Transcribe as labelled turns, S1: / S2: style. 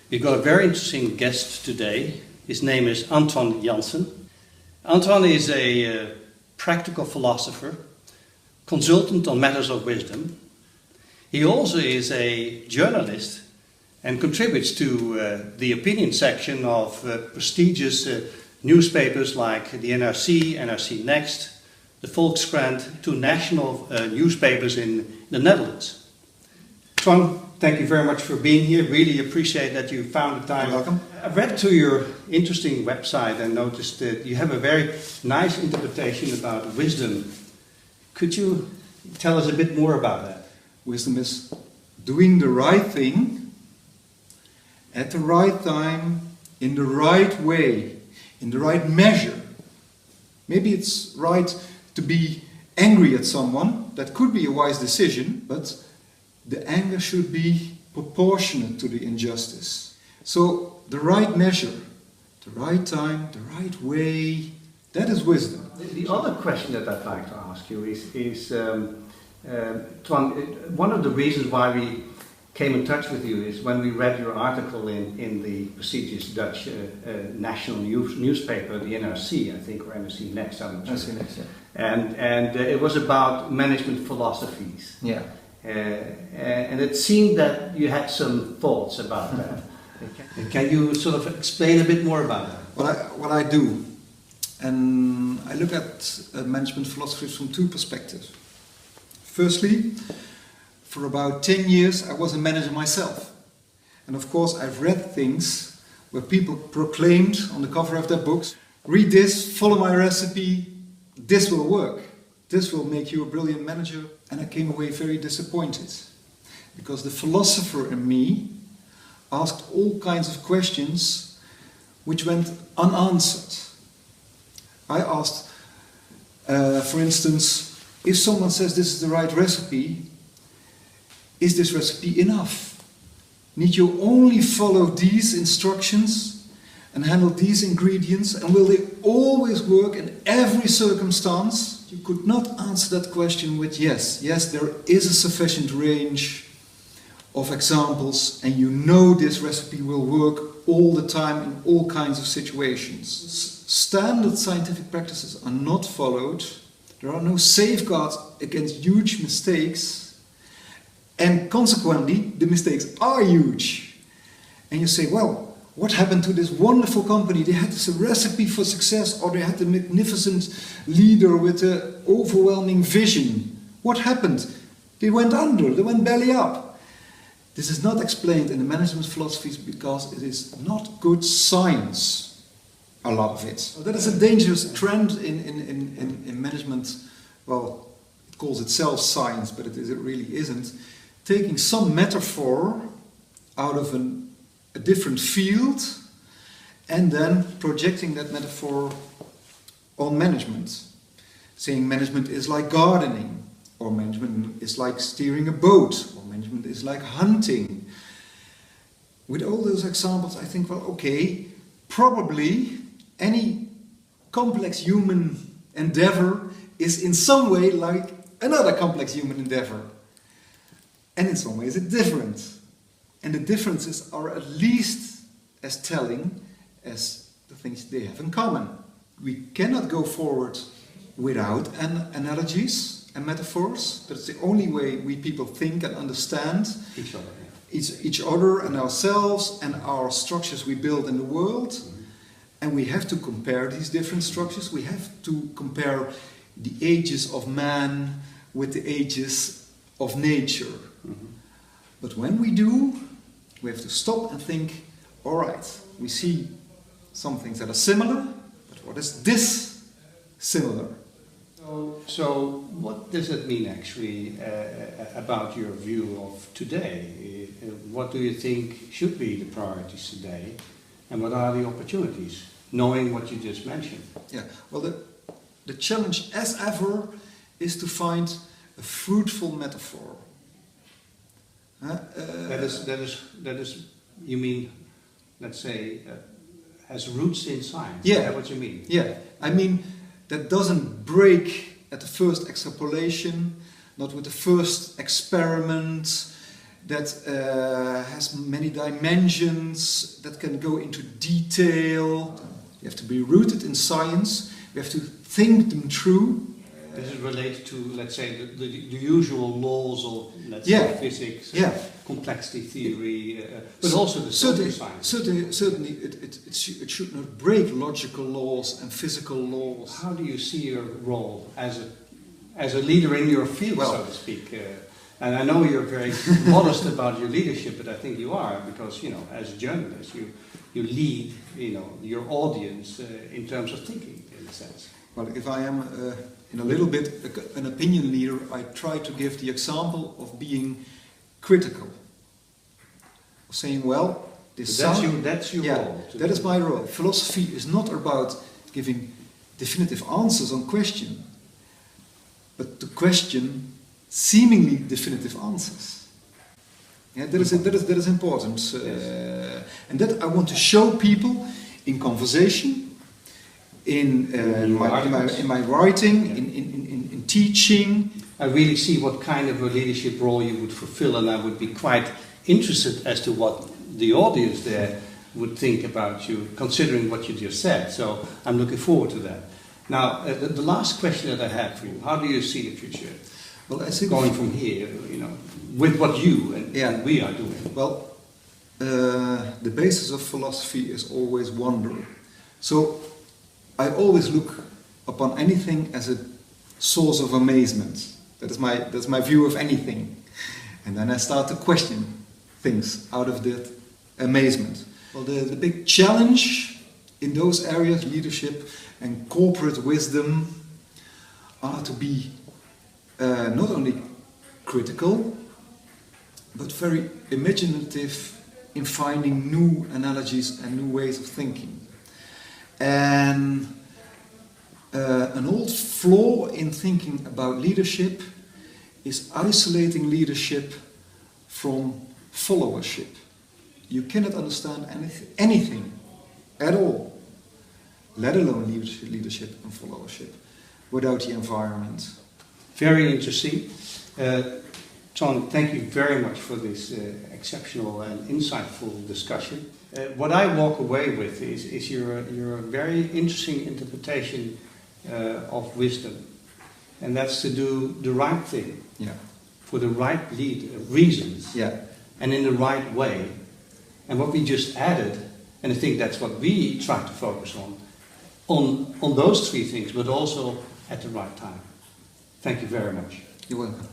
S1: We've got a very interesting guest today. His name is Toine Janssen. Toine is a practical philosopher, consultant on matters of wisdom. He also is a journalist and contributes to the opinion section of prestigious newspapers like the NRC, NRC Next, the Volkskrant, two national newspapers in the Netherlands. Toine, thank you very much for being here. Really appreciate that you found the time.
S2: You're welcome.
S1: I read through your interesting website and noticed that you have a very nice interpretation about wisdom. Could you tell us a bit more about that?
S2: Wisdom is doing the right thing at the right time, in the right way, in the right measure. Maybe it's right to be angry at someone. That could be a wise decision, but the anger should be proportionate to the injustice. So the right measure, the right time, the right way, that is wisdom.
S1: The other question that I'd like to ask you is Toine, one of the reasons why we came in touch with you is when we read your article in the prestigious Dutch national newspaper, the NRC, I think, or NRC Next, I'm not sure.
S2: NRC Next, yeah.
S1: And it was about management philosophies.
S2: Yeah.
S1: And it seemed that you had some thoughts about that. Can you sort of explain a bit more about that?
S2: What I do, and I look at management philosophies from two perspectives. Firstly, for about 10 years I was a manager myself. And of course I've read things where people proclaimed on the cover of their books, read this, follow my recipe, this will work. This will make you a brilliant manager. And I came away very disappointed. Because the philosopher in me asked all kinds of questions which went unanswered. I asked, for instance, if someone says this is the right recipe, is this recipe enough? Need you only follow these instructions and handle these ingredients, and will they always work in every circumstance? You could not answer that question with yes. Yes, there is a sufficient range of examples, and you know this recipe will work all the time in all kinds of situations. Standard scientific practices are not followed. There are no safeguards against huge mistakes, and consequently the mistakes are huge. And you say, well, what happened to this wonderful company? They had this recipe for success, or they had a magnificent leader with an overwhelming vision. What happened? They went under, they went belly up. This is not explained in the management philosophies because it is not good science, a lot of it. So that is a dangerous trend in management. Well, it calls itself science, but it really isn't. Taking some metaphor out of a different field and then projecting that metaphor on management. Saying management is like gardening, or management is like steering a boat, or management is like hunting. With all those examples I think, well, okay, probably any complex human endeavor is in some way like another complex human endeavor. And in some ways it's different. And the differences are at least as telling as the things they have in common. We cannot go forward without analogies and metaphors. That's the only way we people think and understand
S1: Each other, yeah.
S2: each other and ourselves and our structures we build in the world. Mm-hmm. And we have to compare these different structures. We have to compare the ages of man with the ages of nature. Mm-hmm. But when we do, we have to stop and think, all right, we see some things that are similar, but what is this similar?
S1: So what does it mean actually about your view of today? What do you think should be the priorities today, and what are the opportunities, knowing what you just mentioned?
S2: Yeah, well, the challenge as ever is to find a fruitful metaphor.
S1: That is, you mean, let's say, has roots in science.
S2: Yeah.
S1: Is that what you mean?
S2: Yeah, I mean, that doesn't break at the first extrapolation, not with the first experiment that has many dimensions, that can go into detail. You have to be rooted in science. You have to think them through.
S1: This is related to, let's say, the usual laws of, let's say, physics, complexity theory, but also the social science.
S2: Certainly it should not break logical laws and physical laws.
S1: How do you see your role as a leader in your field, so to speak? And I know you're very modest about your leadership, but I think you are, because, as a journalist, you lead, your audience in terms of thinking, in a sense.
S2: Well, if I am in a little bit an opinion leader, I try to give the example of being critical. Of saying, well, this
S1: that's your role.
S2: That is my role. Philosophy is not about giving definitive answers on question, but to question seemingly definitive answers. Yeah, that is important. And that I want to show people in conversation, in my writing, in teaching.
S1: I really see what kind of a leadership role you would fulfill, and I would be quite interested as to what the audience there would think about you, considering what you just said. So I'm looking forward to that. Now, the last question that I have for you: how do you see the future?
S2: Well, I think
S1: going from here, with what you and we are doing.
S2: Well, the basis of philosophy is always wonder. So I always look upon anything as a source of amazement. That's my view of anything. And then I start to question things out of that amazement. Well, the big challenge in those areas, leadership and corporate wisdom, are to be not only critical, but very imaginative in finding new analogies and new ways of thinking. And an old flaw in thinking about leadership is isolating leadership from followership. You cannot understand anything at all, let alone leadership and followership, without the environment.
S1: Very interesting. Toine, thank you very much for this exceptional and insightful discussion. What I walk away with is your very interesting interpretation of wisdom, and that's to do the right thing, for the right reasons, and in the right way. And what we just added, and I think that's what we try to focus on those three things, but also at the right time. Thank you very much.
S2: You're welcome.